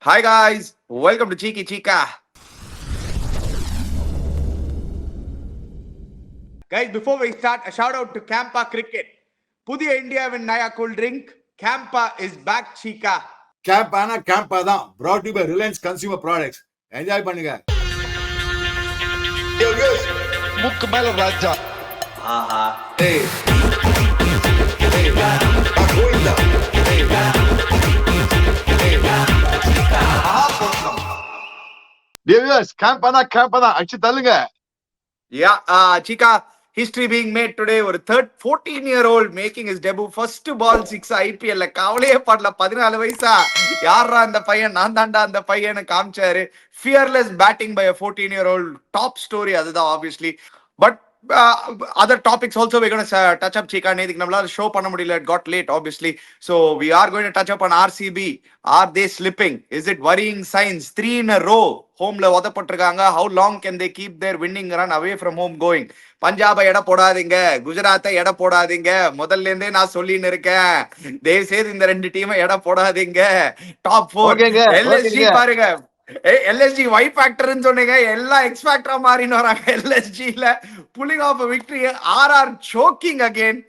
Hi guys, welcome to Cheeky Chica. Guys, before we start, a shout out to Campa Cricket. Pudiya India win Naya Cool Drink. Campa is back, Chica. Camp ஆனா CAMPA தான் brought to you by Reliance consumer products. Enjoy பண்ணுங்க. முக்கு மேல ராஜா. ஆஹா. Camp ஆனா அடிச்சு தள்ளுங்க. Yeah, Chica, history being made today. ஒரு 14-year-old making his debut. First ball 6 IPL. கவலையே படல. 14 வயசா யாரா அந்த பையன், நான் தாண்டா அந்த பையனை காமிச்சாரு. Fearless batting by a 14-year-old. Top story அதுதான் obviously. But other topics also we're going to touch up, Chika. நேதிக்கு நம்மளால ஷோ பண்ண முடியல. It got late obviously. So we are going to touch up on RCB. Are they slipping? Is it worrying signs? 3 in a row ஹோம்ல உதப்பட்டிருக்காங்க. How long can they keep their winning run away from home going? பஞ்சாபை எடை போடாதீங்க, குஜராத்தை எடை போடாதீங்க. முதல்ல இருந்தே நான் சொல்லின்னு இருக்கேன், தயவு செய்து இந்த 2 டீமை எடை போடாதீங்க. டாப் 4 LSG பாருங்க. எல்எஸ்ஜி ஒய் ஃபேக்டர்னு சொன்னீங்க, எல்லாம் எக்ஸ் ஃபேக்டரா மாறின்னு வராங்க. எல்எஸ்ஜில pulling off victory. RR choking again.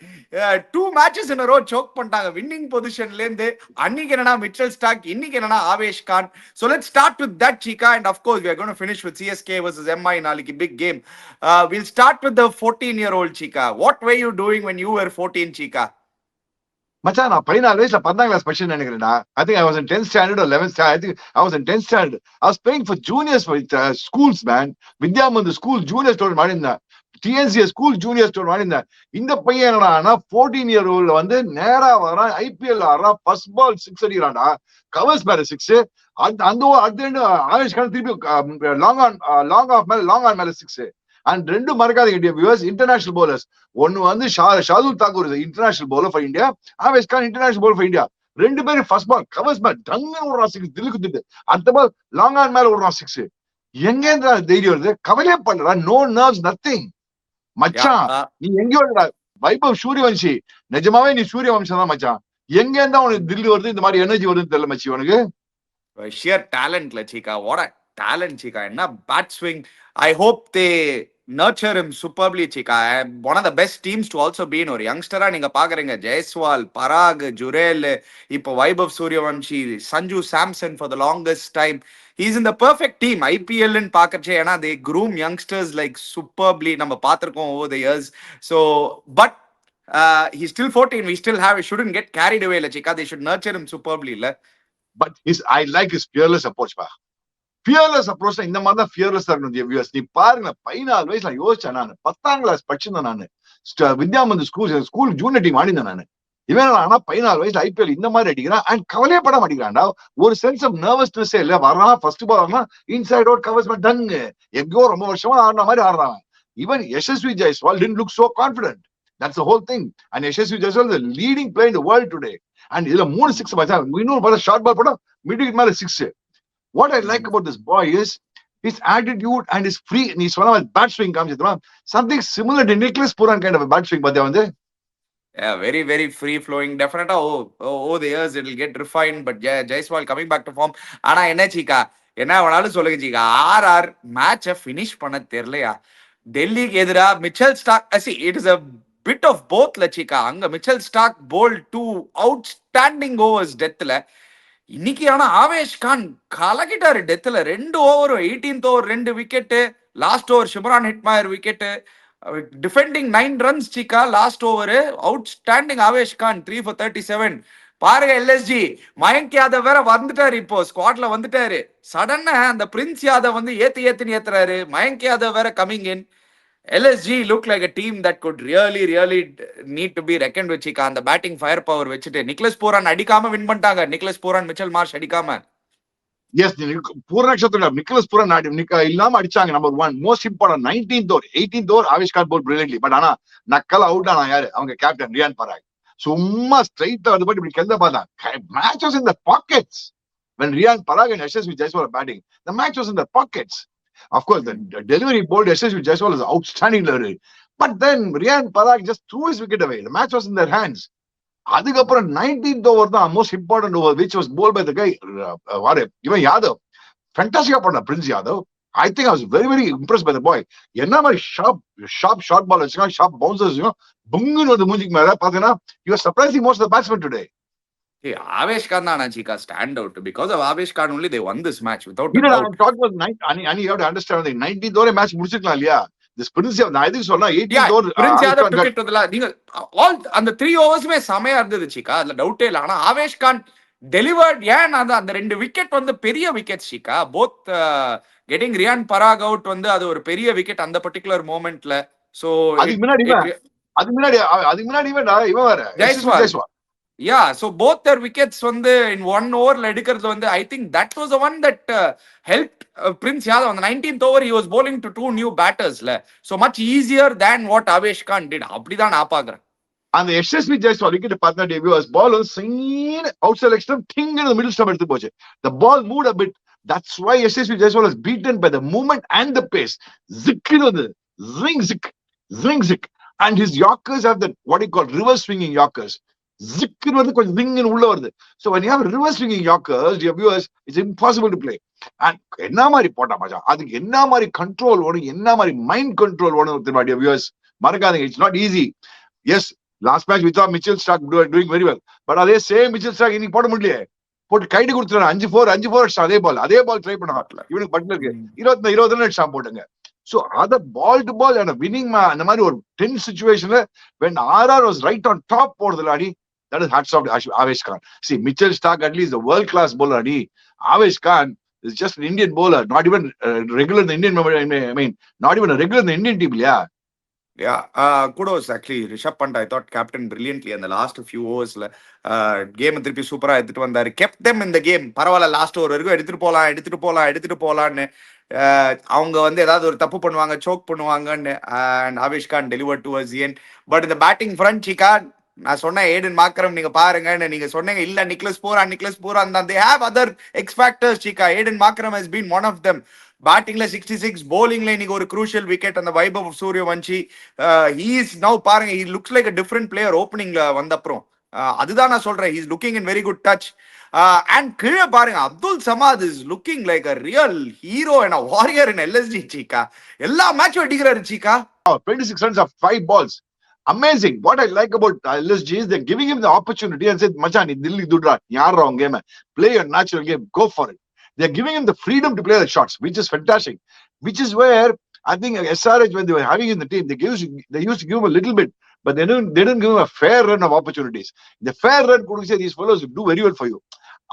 2 matches in a row choke பண்ணிட்டாங்க வின்னிங் பொசிஷன்ல இருந்து. அன்னைக்கு என்னன்னா மிச்சல் ஸ்டார்க், இன்னைக்கு என்னன்னா Avesh Khan. So let's start with that, Chika, and of course we are going to finish with CSK versus MI நாளைக்கு big game. We'll start with the 14-year-old, Chika. What were you doing when you were 14, Chika? மச்சான், நான் 14 வயசுல 10ஆம் class படிச்சு நினைக்கிறேன்டா. I think I was in 10th standard or 11th standard. I think I was in 10th standard. I was playing for juniors for schools, man. வித்யாமந்து school junior star மாதிரி இருந்தேன். டிஎன்சிஎஸ் school junior star மாதிரி இருந்தேன். இந்த பையன் என்னடா 14-year-old வந்து நேரா வரான், ஐபிஎல் ஆடுறான், ஃபர்ஸ்ட் பால் 6 அடிக்கிறான்டா, கவர்ஸ் மேல 6. அந்த ஆவேஷ் கான் திருப்பி லாங் ஆன் மேல 6. அண்ட் 2 மறக்காதீங்க வியூவர்ஸ், இன்டர்நேஷனல் பவுலர்ஸ். ஒன்னு வந்து Shardul Thakur international bowler for India, Avesh Khan international bowler for India. 2 பேரும் ஃபர்ஸ்ட் பால் கவர்ஸ் மேல டங்கு விடுறான் 6, தில்லு குத்திட்டு. அடுத்த பால் லாங் ஆன் மேல விடுறான் 6. எங்க இருந்தா தைரியம் வருது? கவலையே பண்றா, நோ நர்வ்ஸ், நத்திங். மச்சான், நீ எங்கேயோ வைபவ் சூரியவன்ஷி, நிஜமாவே நீ சூரியவம்சம் தான் மச்சான். எங்க இருந்தா உனக்கு தில்லு வருது, இந்த மாதிரி எனர்ஜி வருதுன்னு தெரியல மச்சி உனக்கு. Sheer talent, Chika. What a talent, Chika. என்ன bat swing. I hope they nurture him superbly, Chika. One of the best teams to also be in. ஒரு யங்ஸ்டரா நீங்க பாக்குறீங்க, ஜெய்ஸ்வால், பராக், ஜுரேல், இப்போ Vaibhav Suryavanshi, Sanju Samson for the longest time. He's in the perfect team. IPL ன்னு பாக்கறச்சே, ஏன்னா they groom youngsters like superbly. நம்ம பார்த்திருக்கோம் over the years. So, but he's still 14. We still have, we shouldn't get carried away, Chika. They should nurture him superbly, இல்ல? But I like his fearless approach, பா. Fearless approach இந்த மாதிரி தான் fearless இருக்கணும் viewers. நீ பாருங்க, 14 வயசுல யோசிச்சேன். நான் 10ஆம் கிளாஸ் படிச்சிருந்தேன். நான் வித்யாமந்து ஸ்கூல் ஜூனியர் டீம் ஆடிந்தேன். நான் இவன் ஆனா 14 வயசுல ஐபிஎல் இந்த மாதிரி அடிக்கிறான். அண்ட் கவலையப்பட மாட்டேங்கிறான்டா. ஒரு சென்ஸ் ஆஃப் நர்வஸ்னஸே இல்ல. வரான் ஃபர்ஸ்ட் பால் ஆனா இன்சைட் அவுட் கவர்ஸ் டங்கு, எங்கோ ரொம்ப வருஷமா ஆடுற மாதிரி ஆடுறான். Even Yashasvi Jaiswal didn't look so confident. That's the whole thing. And Yashasvi Jaiswal is the leading player in the world today. And இதுல 3 6 மச்சான். இன்னொரு பால் ஷார்ட் பால் போட்டா மிட் மேல 6. What I like about this boy is his attitude and his free. நீ சொன்ன bat swing காமிச்சதுமா, something similar to Nicholas Puran kind of a bat swing. பாத்தியா வந்து? Yeah, very, very free flowing. Definitely. Oh, the years it will get refined. But yeah, Jaiswal coming back to form. ஆனா என்ன Chika, என்ன வேணாலும் சொல்லுங்க Chika, RR மேட்சை finish பண்ண தெரியலையா? டெல்லிக்கு எதிரா Mitchell Starc, see, it is a bit of both, Chika. அங்க Mitchell Starc bowled 2 outstanding overs டெத்ல. இன்னைக்கு ஆனா ஆவேஷ் கான் கலக்கிட்டாரு டெத்ல. 2 over, 18th over 2 wicket, last over Shimron Hetmyer wicket, defending 9 runs, Chika, last over. Outstanding Avesh Khan, 3 for 37. பாருங்க LSG, Mayank Yadav வேற வந்துட்டாரு, இப்போ ஸ்குவாட்ல வந்துட்டாரு. சடனா அந்த பிரின்ஸ் யாதவ் வந்து ஏத்துன்னு ஏத்துறாரு. மயங்க் யாதவ் வேற coming in. LSG looked like a team that could really need to be reckoned with, Chika. அந்த பேட்டிங் ஃபயர் பவர் வச்சுட்டு நிக்லஸ் பூரான் அடிக்காம வின் பண்ணிட்டாங்க. நிக்லஸ் பூரான், மிச்சல் மார்ஷ் அடிக்காம. எஸ், பூர்ணக்ஷத்திரம் நிக்கலஸ் பூரன் இல்லாம அடிச்சாங்க. Number 1 most important 19th over 18th over Avesh Khan bowl brilliantly. But ஆனா நக்கல் அவுட் ஆனா யாரு? அவங்க கேப்டன் ரியான் பராக். சும்மா ஸ்ட்ரைட்டா அது பத்தி இப்படி கெல்ல பார்த்தான். Match was in the pockets when Riyan Parag and Yashasvi Jaiswal are batting. The match was in their pockets. Of course, the delivery bowled Yashasvi Jaiswal is outstanding delivery. But then Riyan Parag just threw his wicket away. The match was in their hands. அதுக்கப்புறம் 19th over தான் most important over which was bowled by the guy இவன் யாதவ். ஃபேண்டாஸ்டிக்கா பண்ண Prince Yadav. I think I was very, very impressed by the boy. என்ன மாதிரி sharp short ball வச்சுக்கலாம், sharp bouncers புங்குன்னு வந்து மூஞ்சிக்கு மேல பாத்தீங்கன்னா you are surprising most of the batsmen today. Hey, Avesh Khan தான் Chika stand out. Because of Avesh Khan only they won this match without a You know, doubt. I'm talking about and you have to understand the 19th over match முடிச்சிருக்கலாம் இல்லையா? This Prince Yadav, நான் எதுக்கு சொன்னா 18th over Prince Yadav took it to the நீங்க all அந்த 3 ஓவர்ஸ்மே செமையா இருந்தது Chika, அதுல டவுட்டே இல்ல. ஆனா Avesh Khan delivered. ஏன் அந்த 2 விக்கெட் வந்து பெரிய wicket Chika, both getting Riyan Parag out வந்து அது ஒரு பெரிய விக்கெட் அந்த பர்టిక్యులர் மொமெண்ட்ல. சோ அதுக்கு முன்னாடி இவன் வேற Jaiswal. Yeah, so both their wickets வந்து in 1 overல எடுக்கிறது வந்து I think that was the one that helped Prince Yadav. On the 19th over he was bowling to 2 new batters so much easier than what Avesh Khan did. அப்படிதான் நான் பாக்குறேன். அந்த SSP Jaiswal wicket பார்த்தா டேவியர்ஸ் ball seen outside extreme டிங் in the middle stump எடுத்து போச்சு. The ball moved a bit. That's why SSV Jaiswal was beaten by the movement and the pace. Zick வந்து zing zick and his Yorkers have that what you call reverse swinging Yorkers. Zick வந்து கொஞ்சம் zing உள்ள வருது. So when you have reverse swinging Yorkers, your viewers, it's impossible to play. And என்ன மாதிரி போட்டா மச்சான், அதுக்கு என்ன மாதிரி கண்ட்ரோல் வேணும், என்ன மாதிரி மைண்ட் கண்ட்ரோல் வேணும் தெரியுமா your viewers? மறக்காதீங்க, it's not easy. Yes, last match we saw Mitchell Starc doing very well. But அதே சேம் Mitchell Starc இன்னைக்கு போட முடியலையே. போட்டு கைடு கொடுத்துறாரு 5-4 அதே பால் ட்ரை பண்ண இவனுக்கு பட்லருக்கு 20 ரன் ஷாட் போட்டுங்க. சோ அத பால் டு பால் வின்னிங் அந்த மாதிரி ஒரு 10 சிச்சுவேஷன்ல when RR was right on top போடுறதுல அடி, that is hats off to Avesh Khan. See, Mitchell Starc at least a world class bowler அடி. Avesh Khan is just an Indian bowler, not even regular in the Indian, I mean not even a regular in the Indian team. Yeah, kudos actually Rishabh Pant. I thought captain brilliantly in the last few overs game திருப்பி சூப்பரா எடுத்துட்டு வந்தாரு. kept them in the game. பரவாயில்ல, last over வரைக்கும் எடுத்துட்டு போலான்னு அவங்க வந்து ஏதாவது ஒரு தப்பு பண்ணுவாங்க, சோக் பண்ணுவாங்கன்னு and Avesh Khan delivered towards the end. But in the batting front Chika, நான் சொன்னேன் ஏடன் மார்க்ரம் நீங்க பாருங்கன்னு, நீங்க சொன்னீங்க இல்ல நிக்லஸ் பூரான் தான். they have other X factors Chika. Aden Markram has been one of them. பேட்டிங்ல 66, bowlingல இன்னைக்கு ஒரு crucial wicket அந்த Vaibhav Suryavanshi. he is now பாருங்க, he looks like a different player openingல வந்தப்புறம். அதுதான் நான் சொல்றேன், he is looking in very good touch. And கீழே பாருங்க, Abdul Samad is looking like a real hero and a warrior in LSG Chika. எல்லா மேட்சும் அடிக்கிறாரு Chika. 26 runs of 5 balls. Amazing. What I like about LSG is they're giving him the opportunity and said மச்சான் நீ தில்லி துட்றா, யார் wrong game, play your natural game, go for it. They're giving him the freedom to play the shots, which is fantastic. Which is where I think SRH, when they were having in the team, they used to give him a little bit, but they didn't give him a fair run of opportunities. The fair run could say these fellows do very well for you.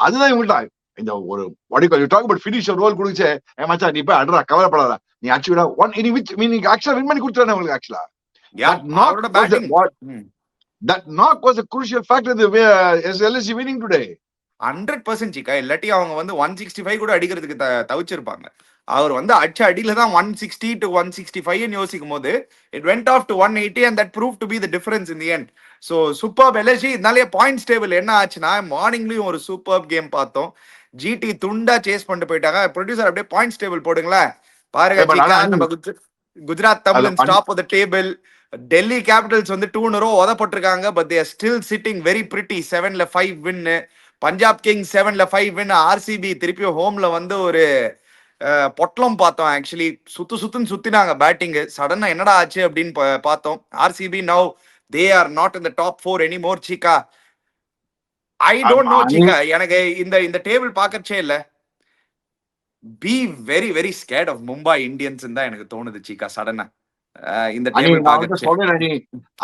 அதுதான் இவங்கள்ட்ட இந்த ஒரு what you talk about finisher role கொடுத்து மச்சான் நீ போய் அட்ரா கவலைப்படாத, நீ ஆக்சுவலா ஒன் இனி விச் மீனிங் ஆக்சுவலா வின் பண்ணி கொடுத்துறானே உங்களுக்கு. ஆக்சுவலா that knock was a crucial factor in the way LSG winning today. 100% Chika. இல்லாட்டி அவங்க வந்து 165 கூட அடிக்கிறதுக்கு தவிச்சிருப்பாங்க. அவர் வந்து அடியில தான் 160 to 165 யோசிக்கும் போது it went off to 180 and that proved to be the difference in the end. So superb LSG. இதனாலே பாயிண்ட்ஸ் டேபிள் என்ன ஆச்சுன்னா, மார்னிங்லயும் ஒரு சூப்பர் கேம் பார்த்தோம். GT துண்டா சேஸ் பண்ணிட்டு போயிட்டாங்க. ப்ரொடியூசர் அப்படியே பாயிண்ட்ஸ் டேபிள் போடுங்களேன் பாருங்க Chika. நம்ம குஜராத் தமிழன்ஸ் top of the table. Delhi Capitals வந்து 2 in a row உதப்பட்டிருக்காங்க. but they are still sitting very pretty. 7ல 5 win. பஞ்சாப் கிங்ஸ் 7ல 5 win. RCB திருப்பி ஹோம்ல வந்து ஒரு பொட்டலம் பார்த்தோம். ஆக்சுவலி சுத்தினாங்க பேட்டிங். சடனா என்னடா ஆச்சு அப்படின்னு பார்த்தோம். RCB now they are not in the top 4 anymore Chika. I don't know Chika. எனக்கு இந்த டேபிள் பார்க்கறச்சே இல்ல, be very very scared of Mumbai Indians தான் எனக்கு தோணுது Chika சடனா இந்த டேபிள் பார்க்கறச்சே.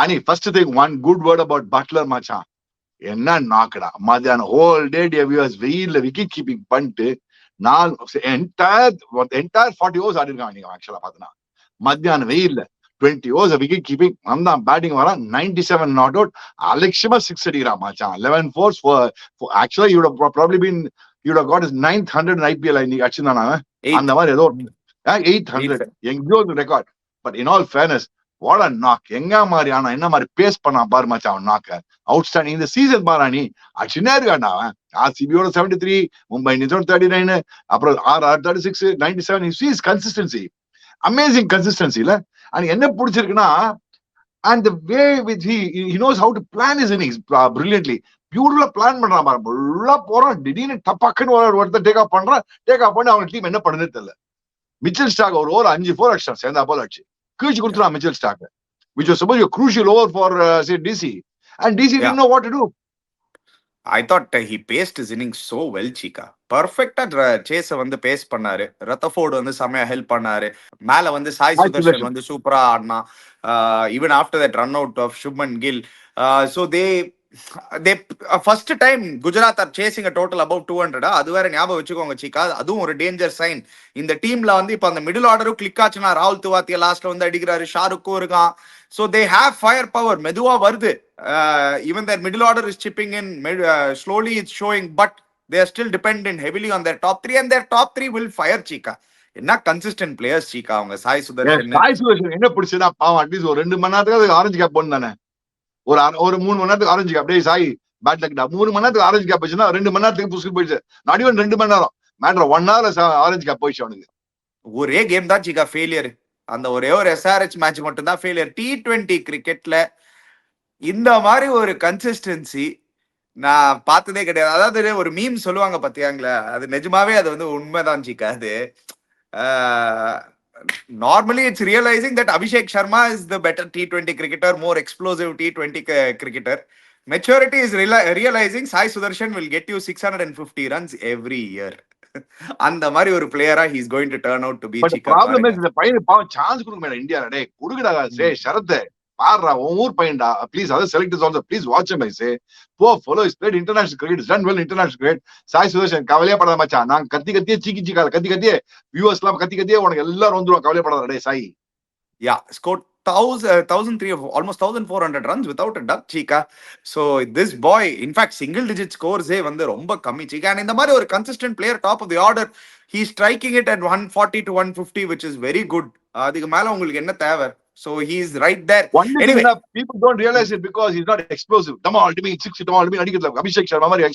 அனி first thing one good word about Butler மச்சான், என்ன நாக்கடா மத்தியானம் ஹோல் டே வியூவர்ஸ் வெயில்ல விக்கெட் கீப்பிங் பண்ணிட்டு என்டையர் 40 overs ஆடிருக்காங்க. நீங்க ஆக்சுவலா பாத்தீங்கன்னா மத்தியானம் வெயில்ல 20 overs விக்கெட் கீப்பிங் வந்தான், பேட்டிங் வரான், 97 நாட் அவுட், அலட்சியமா 6 அடிக்கிறான் மச்சான். 11 fours ஆக்சுவலா you would have probably been got his 900 in IPL இன்னைக்கு அடிச்சிருந்தானா அந்த மாதிரி ஏதோ 800 எங்கேயோ record. But in all fairness what a knock. எங்க மாதிரி ஆனா என்ன மாதிரி பேஸ் பண்ணா பாரு மச்சான் அவன் நாக்க. அவுட்ஸ்டாண்டிங். இந்த சீசன் பாராணி அடிச்சுனே இருக்காண்டா அவன். RCBயோட 73, மும்பை இந்தியன்ஸோட 39, அப்புறம் RR 36, 97. You see his consistency. Amazing consistency இல்ல. அண்ட் என்ன பிடிச்சிருக்குன்னா And the way which he knows how to plan his innings brilliantly. பியூட்டிஃபுல்லா பிளான் பண்றான் பாரு, ஃபுல்லா போறான், திடீர்னு டப்பாக்குன்னு ஒருத்தர் டேக் ஆஃப் பண்ணி அவங்க டீம் என்ன பண்ணுதுன்னு தெரியல. மிச்சல் ஸ்டாக் ஒரு ஓவர் 5 4 அடிச்சான், சேர்ந்தா போல அடிச்சு கீழ்ச்சி கொடுத்துறான் Mitchell Starc, which was supposed to be a crucial over for say DC, and DC didn't know what to do. I thought he paced his innings so well, Chika. Perfect chase வந்து base பண்ணாரு. ரத்தஃபோர்டு வந்து செமையா help பண்ணாரு. மேல வந்து சாய் சுதர்ஷன் வந்து சூப்பரா ஆடினா. Even after that run out of Shubman Gill, so they first time Gujarat are chasing a total above 200. அது வேற ஞாபகம் வச்சுக்கோங்க சீக்கா, அதுவும் ஒரு டேஞ்சர் சைன். இந்த டீம்ல வந்து இப்ப அந்த மிடில் ஆர்டரும் கிளிக் ஆச்சுன்னா ராகுல் துவாத்தியா லாஸ்ட்ல வந்து அடிக்கிறாரு, ஷாருக்கும் இருக்கான். So they have firepower. மெதுவா வருது. Even their middle order is chipping in. Slowly it's showing, but they are still dependent heavily on their top 3, and their top 3 will fire, Chika. என்ன கன்சிஸ்டன்ட் பிளேயர்ஸ் சீக்கா அவங்க. சாய் சுதர்ஷன் என்ன பிடிச்சதுன்னா பாவம், at least ஒரு 2 மணி நேரத்துக்கு orange cap போடணும் தானே. ஒரு 3 மணி நேரத்துக்கு ஆரஞ்சு கேப். டே சாய் பேட் லக்டா, 3 மணி நேரத்துக்கு ஆரஞ்சு கேப் போச்சுன்னா 2 மணி நேரத்துக்கு புஸ்கு போயிடுச்சு. நாட் ஈவன் 2 மணி நேரம், மேட்டர் 1 hour ஆரஞ்சு கேப் போயிடுச்சு அவனுக்கு. ஒரே கேம் தான் சீக்கா ஃபெயிலியர். அந்த ஒரே ஒரு SRH மேட்ச் மட்டும் தான் ஃபெயிலியர். T20 கிரிக்கெட்ல இந்த மாதிரி ஒரு கன்சிஸ்டன்சி நான் பார்த்ததே கிடையாது. அதாவது ஒரு மீம் சொல்லுவாங்க பாத்தியாங்களா, அது நிஜமாவே அது வந்து உண்மைதான் சீக்கா. அது normally it's realizing that Abhishek Sharma is the better T20 cricketer, more explosive T20 cricketer. Maturity is realizing Sai Sudarshan will get you 650 runs every year. அந்த மாதிரி ஒரு பிளேயரா he is going to turn out to be. But the problem is இந்த பையனுக்கு பாவம் chance கொடுக்க மாட்டேன் இந்தியால. டேய் குடுங்கடா சே ஷரத் பாருடா உன் ஊர் பையன்டா, please other selectors also please watch him. I say போ follow is played international cricket, is done well international cricket. Sai Sudharsan கவலையே படாத மச்சான், நான் கத்தியே சீக்கால கத்தியே வியூவர்ஸ் எல்லாம் கத்தியே உனக்கு எல்லாரும் வந்துருவாங்க, கவலைப்படாத டேய் Sai. Yeah, scored 1,300, almost 1,400 runs without a duck, Chika. So this boy, in fact, single digit scores வந்து ரொம்ப கம்மி Chika. And இந்த மாதிரி ஒரு consistent player top of the order, he's striking it at 140 to 150, which is very good. அதுக்கு மேல உங்களுக்கு என்ன தேவை? So he's right there. Anyway, people don't realize it because he's not explosive. Come on, ultimate 60 come on, ultimate அடிக்கிறதுல Abhishek Sharma மாதிரி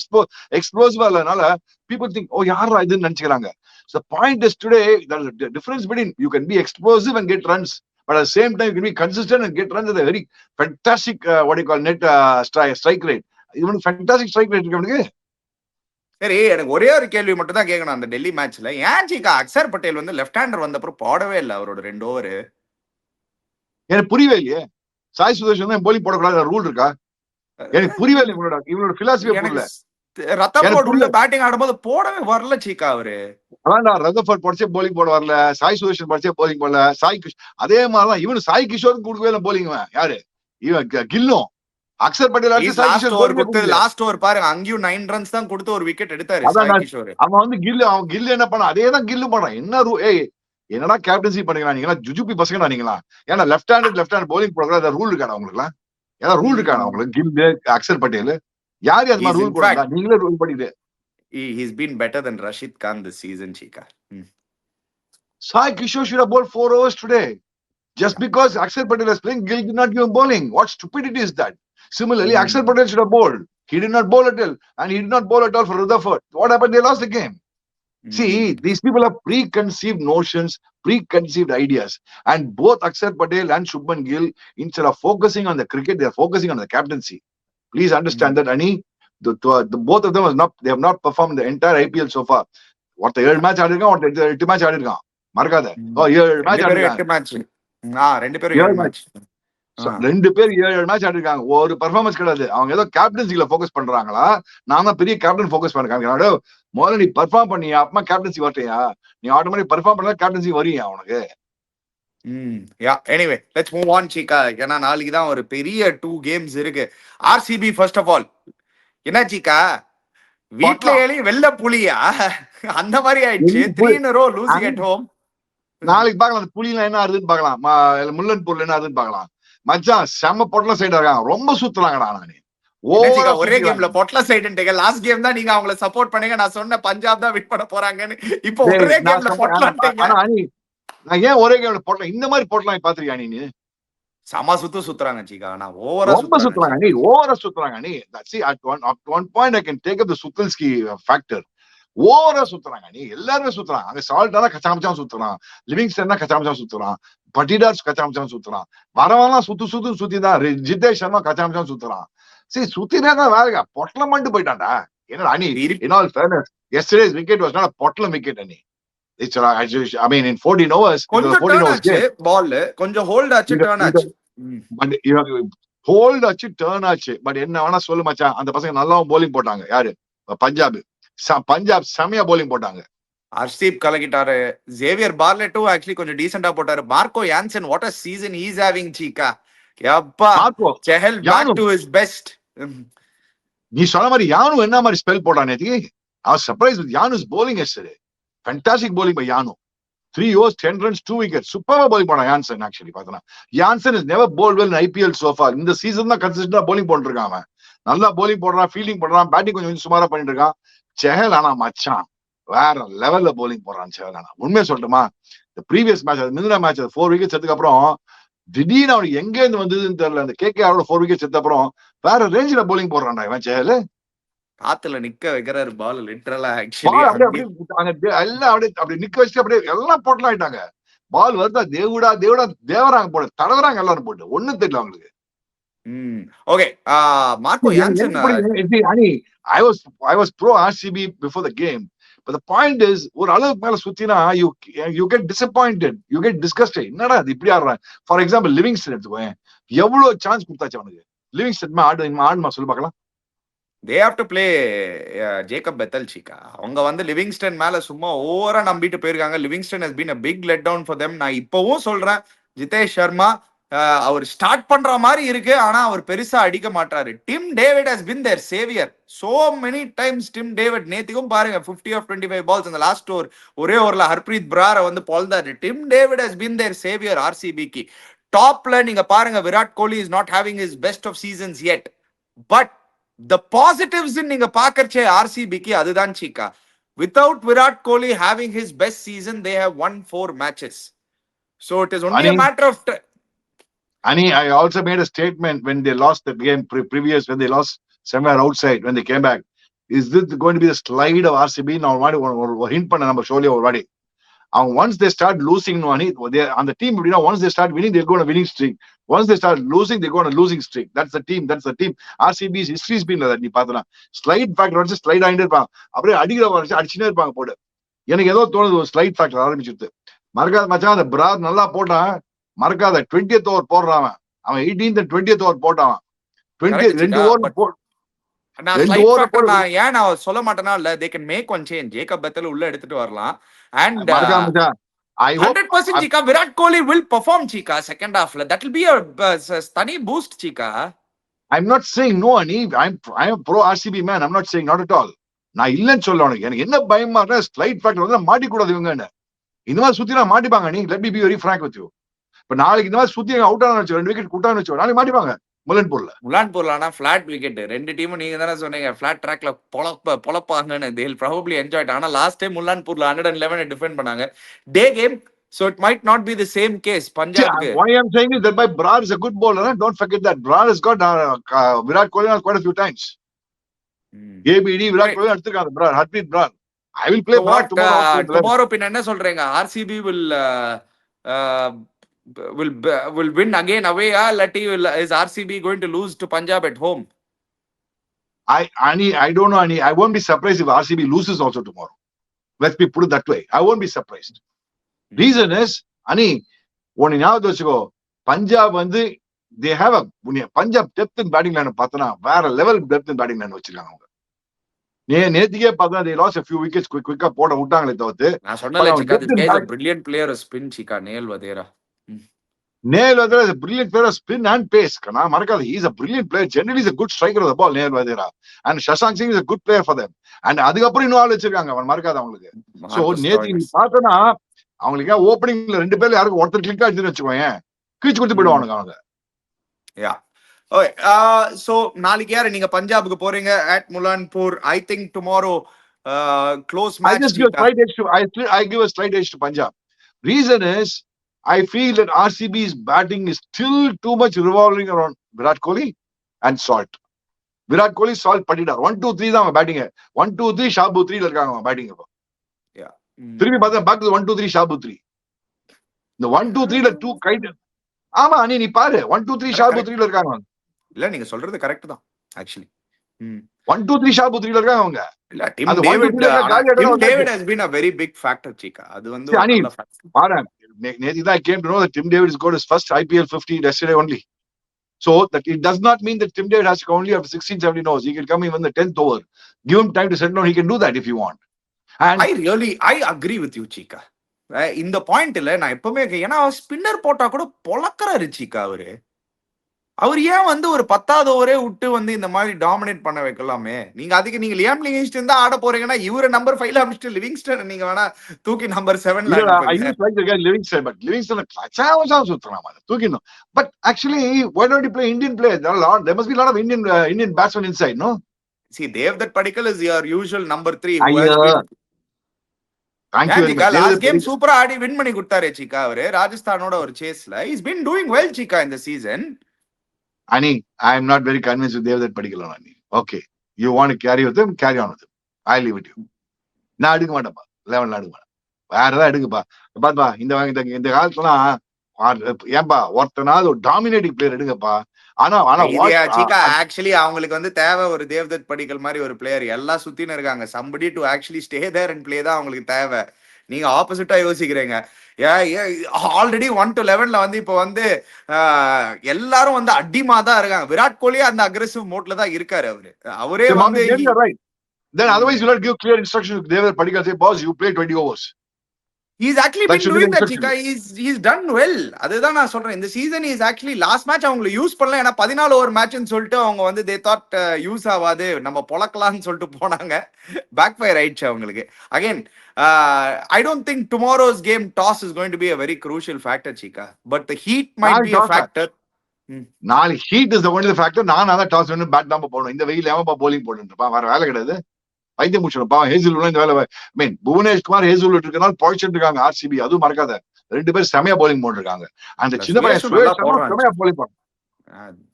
explosive இல்லனால people think oh யாரா இதுன்னு நினைச்சுக்கிறாங்க. So the point is today there's a difference between you can be explosive and get runs, but at the same time you can be consistent and get runs at a very fantastic what you call net strike rate. Even fantastic strike rate இருக்கு. சரி, எனக்கு ஒரே ஒரு கேள்வி மட்டும் தான் கேட்கணும். அந்த டெல்லி மேட்ச்ல ஏன் சீக்கா அக்சர் பட்டேல் வந்து லெஃப்ட் ஹேண்டர் வந்தப்பறம் போடவே இல்லை அவரோட 2 ஓவர்? எனக்கு புரியவே இல்லையே. சாய் சுதர்ஷன் தான் போலிங் போடக்கூடாது ரூல் இருக்கா? எனக்கு புரியவே இல்லை இவனோட பிலாசபி. புரியல. ரத்தஃபோர்ட் உள்ள பேட்டிங் ஆடும்போது போடவே வரல சீக்கா அவரு. அதான் ரத்தஃபோர்ட் படிச்சே போலிங் போட வரல, சாய் சுதர்ஷன் படிச்சே போலிங் போடல, அதே மாதிரிதான் இவனு சாய் கிஷோருக்கு கொடுக்கவே இல்லை போலிங். யாரு இவன் கில்லும் அக்சர் பட்டேல் லாஸ்ட் ஓவர் பாருங்க, அங்கேயும் 9 ரன்ஸ் தான் கொடுத்து ஒரு விக்கெட் எடுத்தாரு சாய் கிஷோர். அவன் வந்து அவன் கில் என்ன பண்ண அதே தான் கில்லும் பண்றான். என்ன என்னடா கேப்டன்சி பண்ணிக்கலாம் நீங்களா, ஜுஜுபி பசங்கடா நீங்களா? ஏன்னா லெஃப்ட் ஹேண்ட் போலிங் போடக்கூடாது ரூல் இருக்காடா உங்களுக்கு? ஏன்னா ரூல் இருக்காடா உங்களுக்கு? கில் அக்சர் பட்டேல் யாரு அது மாதிரி ரூல் போடுறாங்க? நீங்களே ரூல் பண்ணிட்டு. He's been better than Rashid Khan this season, Chika. Sai Kishore should have bowled 4 overs today. Just because Akshar Patel is playing, Gill did not give him bowling. What stupidity is that? Similarly, Akshar Patel should have bowled. He did not bowl at all, and he did not bowl at all for Rutherford. What happened? They lost the game. See, these people have preconceived notions, preconceived ideas, and both Akshar Patel and Shubman Gill, instead of focusing on the cricket, they are focusing on the captaincy. Please understand that, Ani. The both of them they have not performed the entire IPL so far. What the 7 match ஆடிருக்கான், what the 8 match ஆடிருக்கான் மறக்காத. 7 match ஆடிருக்கான். 2 பேர் 7 match. 2 பேர் 7 match ஆடிருக்காங்க. ஒரு performance கிடையாது. அவங்க ஏதோ கேப்டன்சில focus பண்றாங்களா? நான் தான் பெரிய கேப்டன் ஃபோக்கஸ் பண்ணிருக்காங்க. முதல்ல நீ பெர்ஃபார்ம் பண்ணியா, அப்புறமா கேப்டன்சி வரட்டியா? நீ ஆட்டோமேட்டிக் பெர்ஃபார்ம் பண்ணா கேப்டன்சி வரியா உனக்கு? Anyway, let's move on, Chika. ஏன்னா நாளைக்கு தான் ஒரு பெரிய 2 games இருக்கு. RCB first of all. என்ன சீக்கா வீட்ல ஏலி வெள்ள புலியா அந்த மாதிரி ஆயிடுச்சு. 3 in a row losing at home. நாளைக்கு பார்க்கலாம் புலிலாம் என்ன ஆகுதுன்னு பார்க்கலாம். முல்லன்பூர்ல என்ன ஆகுதுன்னு பார்க்கலாம். மச்சான் செம்ம பொட்டல சைடு இருக்காங்க, ரொம்ப சுத்துறாங்கடா. நானு ஒரே கேம்ல பொட்டல சைடுன்ட்டீங்க. லாஸ்ட் கேம் தான் நீங்க அவங்கள சப்போர்ட் பண்ணீங்க. நான் சொன்ன பஞ்சாப் தான் வின் பண்ண போறாங்கன்னு. இப்போ ஒரே கேம்ல பொட்டலன்ட்டீங்க. நான் ஏன் ஒரே கேம்ல பொட்டல இந்த மாதிரி பொட்டலாம் பாத்திருக்கியா நீ? சம சுத்துறாங்க சீக்கா. நான் ஓவரா சுத்துறாங்க. நீ see at one point I can take up the Sutalski factor. ஓவரா சுத்துறாங்க. நீ எல்லாரும் சுத்துறாங்க. அங்க சால்ட்டானா கச்சாமச்சா சுத்துறான், லிவிங்ஸ்டன்னா கச்சாமச்சா சுத்துறான், பட்டிடார்ஸ் கச்சாமச்சான் சுத்துறான், வரவெல்லாம் சுத்திதான் ஜிதேஷ் சர்மா கச்சாமச்சான் சுத்துறான். சரி சுத்தினா தான் வேலைக்கா பொட்டலம் பண்ணிட்டு போயிட்டான்டா. என்னடா அனி, in all fairness, yesterday's wicket was not a பொட்டலம் wicket அனி. It's I mean in 14 overs, கொஞ்சம் டர்ன் ஆச்சு பால், கொஞ்சம் ஹோல்ட் ஆச்சு, டர்ன் ஆச்சு. ஹோல்ட் ஆச்சு, டர்ன் ஆச்சு. பட் என்ன வேணா சொல்லு மச்சான், அந்த பசங்க நல்லாவும் போலிங் போட்டாங்க. யாரு? பஞ்சாப் செமையா போலிங் போட்டாங்க. ஹர்ஷீப் கலக்கிட்டாரு. ஜேவியர் பார்லெட்டும் ஆக்சுவலி கொஞ்சம் டீசென்டா போட்டாரு. Marco Jansen, what a season he is having Cheeka. யப்பா, Chahal back to his best. நீ சொன்ன மாதிரி யானு என்ன மாதிரி ஸ்பெல் போட்டான் நேத்தி. I was surprised with Yanu's bowling yesterday. Fantastic bowling by Yanu. 3 overs, 10 runs, 2 wickets. Super bowling போட்டான் Jansen actually பார்த்தனா. Jansen has never bowled well in IPL so far. இந்த சீசன் தான் கன்சிஸ்டன்டா bowling போட்டு இருக்கான் அவன். நல்லா bowling போடுறான், ஃபீல்டிங் போடுறான், பேட்டிங் கொஞ்சம் சுமாரா பண்ணிட்டு இருக்கான். செஹல் ஆனா மச்சான் வேற லெவல்ல bowling போடுறான் செஹல். ஆனா உண்மையை சொல்லட்டுமா, இந்த previous match, Myntra match 4 wickets எடுத்ததுக்கு அப்புறம் திடீர்னு அவனுக்கு எங்க இருந்து வந்ததுன்னு தெரியல. அந்த KKR 4 wickets எடுத்த அப்புறம் வேற ரேஞ்சில bowling போடுறான்டா இவன் செஹல். காத்துல நிக்க வைக்கிறாரு பால் லிட்டரலா. ஆக்சுவலி எல்லாம் அப்படி நிக்க வச்சு அப்படியே எல்லாம் போட்டலாம் ஆயிட்டாங்க. பால் வருதா தேவடா தேவராங்க போட்டு தடவுறாங்க எல்லாரும் போட்டு, ஒண்ணும் தெரியல அவங்களுக்கு. Okay, Marco Jansen, I was pro RCB before the game, but the point is ஒரு அளவுக்கு மேல சுத்தினா you get disappointed, you get disgusted. என்னடா இது இப்படி ஆடுறான். ஃபார் எக்ஸாம்பிள் லிவிங்ஸ்டன் எடுத்துக்கோங்க, எவ்வளவு சான்ஸ் கொடுத்தாச்சு அவனுக்கு. லிவிங்ஸ்டன் ஆடுமா சொல்லு பார்க்கலாம். they have to play Jacob Bethell Cheeka. அவங்க வந்து லிவிங்ஸ்டன் மேல சும்மா ஓவரா நம்பிட்டு போயிருக்காங்க. Livingstone has been a big let down for them. நான் இப்பவும் சொல்றேன், ஜிதேஷ் சர்மா அவர் ஸ்டார்ட் பண்ற மாதிரி இருக்கு, ஆனா அவர் பெருசா அடிக்க மாட்டாரு. Tim David has been their savior so many times. Tim David நேத்திக்கும் பாருங்க 50 of 25 balls இந்த லாஸ்ட் ஓவர் ஒரே ஓவர்ல ஹர்ப்ரீத் பிரார வந்து பொல்தாரு. Tim David has been their savior RCBக்கு. டாப்ல நீங்க பாருங்க, Virat Kohli is not having his best of seasons yet, but the positives நீங்க பாக்கறச்சே RCBக்கு அதுதான் சீக்கா. Without Virat Kohli having his best season, they have won 4 matches. So it is only a matter of Ani, I also made a statement when they lost the game previous, when they lost somewhere outside, when they came back. Is this going to be the slide of RCB? Now, one hint பண்ண நம்ம surely already. And once they start losing, on the team, once they start winning, they'll go on a winning streak. Once they start losing, they go on a losing streak. That's the team. RCB's history has been like that. நீ பார்த்தனா slide factor வச்சு slide ஆகிட்டே இருப்பாங்க, அப்படியே அடிக்கிற வச்சு அடிச்சுட்டே இருப்பாங்க போட்டு. எனக்கு ஏதோ தோணுது ஒரு ஸ்லைட் ஃபேக்டர் ஆரம்பிச்சிருது. மறக்காத மச்சான், அந்த பிரார் நல்லா போட்டான். மறக்காத 20th ஓவர் போடுறான் அவன் 18th and 20th ஓவர் போட்டான். 2 ஓவர் ஏன் நான் சொல்ல மாட்டேன்னா இல்ல, they can make one change. Jacob Bethel உள்ள எடுத்துட்டு வரலாம். And 100% Chika, Virat Kohli will perform Chika second half. That will be a stunning boost Chika. I'm not saying no, Ani. I'm a pro RCB man. I'm not saying not at all. நான் இல்லன்னு சொல்ல உனக்கு. எனக்கு என்ன பயமா இருந்தா slide factor வந்து மாட்டி கூடாது இவங்க. இந்த மாதிரி சுத்தினா மாட்டிப்பாங்க. நீ let me be very frank with you. இப்ப நாளைக்கு இந்த மாதிரி சுத்தி அவுட் ஆன வச்சு 2 விக்கெட் கூட்டான்னு வச்சு நாளைக்கு மாட்டிப்பாங்க. முலான்பூர்ல ஆனா பிளாட் விக்கெட். 2 டீமும் நீங்க தானே சொன்னீங்க பிளாட் ட்ராக்ல பொழப்பாங்கன்னு. they will probably enjoy it. ஆனா லாஸ்ட் டைம் முலான்பூர்ல 111 டிஃபெண்ட் பண்ணாங்க டே game. So it might not be the same case. Punjab. Why I'm saying is that Brar is a good bowler. Don't forget that Brar has got Virat Kohli quite a few times. ABD Virat Kohli aduthirukaanga Brar, Harpreet Brar. I will play Brar tomorrow. Pinna enna solreenga, RCB will win again away. Is RCB going to lose to Punjab at home? I don't know, Ani. I won't be surprised if RCB loses also tomorrow. Let's be put it that way. I won't be surprised. Reason is, Ani, one ஞாபகம் வச்சுக்கோ, பஞ்சாப் வந்து they have a Punjab depth in batting line பார்த்தனா வேற level depth in batting line வச்சிருக்காங்க அவங்க. நேத்திக்கே பார்த்தா they lost a few wickets quick-ஆ போட விட்டாங்களே தவிர்த்து. நான் சொன்னல Chika, this guy is a brilliant player of spin Chika. Neil Vadera is a brilliant player of spin and pace. Kana marakada, he is a brilliant player. Generally is a good striker of the ball. Neil Vadera and Shashank Singh is a good player for them. And அதுக்கு அப்புறம் இன்னும் ஆள் வச்சிருக்காங்க அவன் மறக்காத அவங்களுக்கு. So நேத்தி பார்த்தனா அவங்களுக்கு ஓப்பனிங்ல 2 பேர்ல யாருக்கு ஒருத்தர் கிளிக் ஆச்சுன்னு வச்சுக்கோங்க, கீச்சு கொடுத்து போயிடுவானுங்க அவங்க. Okay. So நாளைக்கு யாரு நீங்க பஞ்சாபுக்கு போறீங்க at Mulanpur? I think tomorrow close match. I give a slight edge to Punjab. Reason is I feel that RCB's batting is still too much revolving around Virat Kohli and Salt. Virat Kohli, Salt, Patidar. 1, 2, 3 தான் batting. 1, 2, 3 Shabu 3 இருக்காங்க batting. திரும்பி பார்த்தா back to 1, 2, 3 Shabu 3. இந்த 1 2 3ல 2 guide. ஆமா அனி நீ பாரு 1 2 3 sharp 3ல இருக்காங்க. இல்ல நீங்க சொல்றது கரெக்ட் தான் ஆக்சுவலி. 1 2 3 ஷார்ப் 3ல இருக்காங்க அவங்க. இல்ல டிம் அது 1 2 டேவிட் 3ல காலி டிம் ஆயிடும். David has been a very big factor சீக்கா. அது வந்து ஒரு அனி நல்ல ஃபேக்டர். பாரு நேத்து தான் I came to know that Tim David scored his first IPL 50 yesterday only. So that it does not mean that Tim David has to come only after 16 17 overs. He can come even the 10th over. Give him time to settle down. He can do that if you want. And I agree with you சீக்கா. இந்த பாயிண்ட்ல நான் எப்பவுமே ஏன்னா spinner போட்டா கூட பொளக்கறாரு சீக்கா அவரு. அவர் ஏன் வந்து ஒரு 10வது ஓவரே விட்டு வந்து இந்த மாதிரி டாமினேட் பண்ண வைக்கலாமே. நீங்க லியாம் லிவிங்ஸ்டன் தான் ஆட போறீங்கன்னா இவரை நம்பர் 5ல அமிச்சிட்டு லிவிங்ஸ்டன் நீங்க வேணா தூக்கி நம்பர் 7ல I used to like the guy Livingston, but Livingston சுத்தலாம் தூக்கிடணும். But actually, why don't you play Indian players? There must be a lot of Indian batsmen inside, no? See, Devdutt Padikkal is your usual number 3 who ஐயா. has been Thank you very much. Last game சூப்பரா ஆடி win பண்ணி கொடுத்தாரு சீக்கா அவரு ராஜஸ்தானோட ஒரு சேஸ்ல. He's been doing well சீக்கா இந்த season. Ani, I am not very convinced with Devdutt Padikkal. Ani. Okay, you want to carry with him, carry on with him. I leave it to you. நான் எடுக்க மாட்டேன்ப்பா 11ல எடுக்க மாட்டேன். வேற ஏதாவது எடுக்குப்பா. பாத்துப்பா இந்த காலத்துலாம் ஏன்பா ஒருத்தனாவது ஒரு டாமினேட்டிங் பிளேயர் எடுங்கப்பா. ஆனா சீக்கா ஆக்சுவலி அவங்களுக்கு வந்து தேவை ஒரு தேவ்தத் படிக்கல் மாதிரி ஒரு பிளேயர். எல்லாம் சுத்தின்னு இருக்காங்க. somebody to actually stay there and play தான் அவங்களுக்கு தேவை. நீங்க ஆப்போசிட்டா யோசிக்கிறீங்க. ஆல்ரெடி 1 to 11ல வந்து இப்ப வந்து எல்லாரும் வந்து அடிமா தான் இருக்காங்க. விராட் கோலி அந்த அக்ரெசிவ் மோட்ல தான் இருக்காரு அவரு. அவரே வந்து then otherwise you will give clear instruction to Devdutt Padikkal, say boss you play 20 overs. He's actually been doing that Chika. He's done well. அதுதான் நான் சொல்றேன். இந்த season is actually last match அவங்க யூஸ் பண்ணல. ஏன்னா 14 ஓவர் மேட்ச்னு சொல்லிட்டு அவங்க வந்து தே தாட் யூஸ் ஆகாது நம்ம பொளக்கலாம்னு சொல்லிட்டு போனாங்க. பேக் ஃபயர் ஆயிடுச்சு அவங்களுக்கு. Again I don't think tomorrow's game toss is going to be a very crucial factor Chika. But the heat might be a factor. நாளை heat is the only factor. நான் அதான் toss பண்ணி bad தான் போடணும். இந்த வெயில ஏமா போலிங் போட்டுருப்பான். வேற வேலை கிடையாது. வைத்தியம் முடிச்சிருப்பா. ஹேசில் இந்த வேலை மீன் புவனேஷ்குமார் ஹேசில் இருக்கனால பாய்ச்சிட்டு இருக்காங்க ஆர்சிபி. அதுவும் மறக்காத 2 பேர் செமையா போலிங் போட்டிருக்காங்க. அந்த சின்ன பையன் செமையா போலிங் போடுறான்.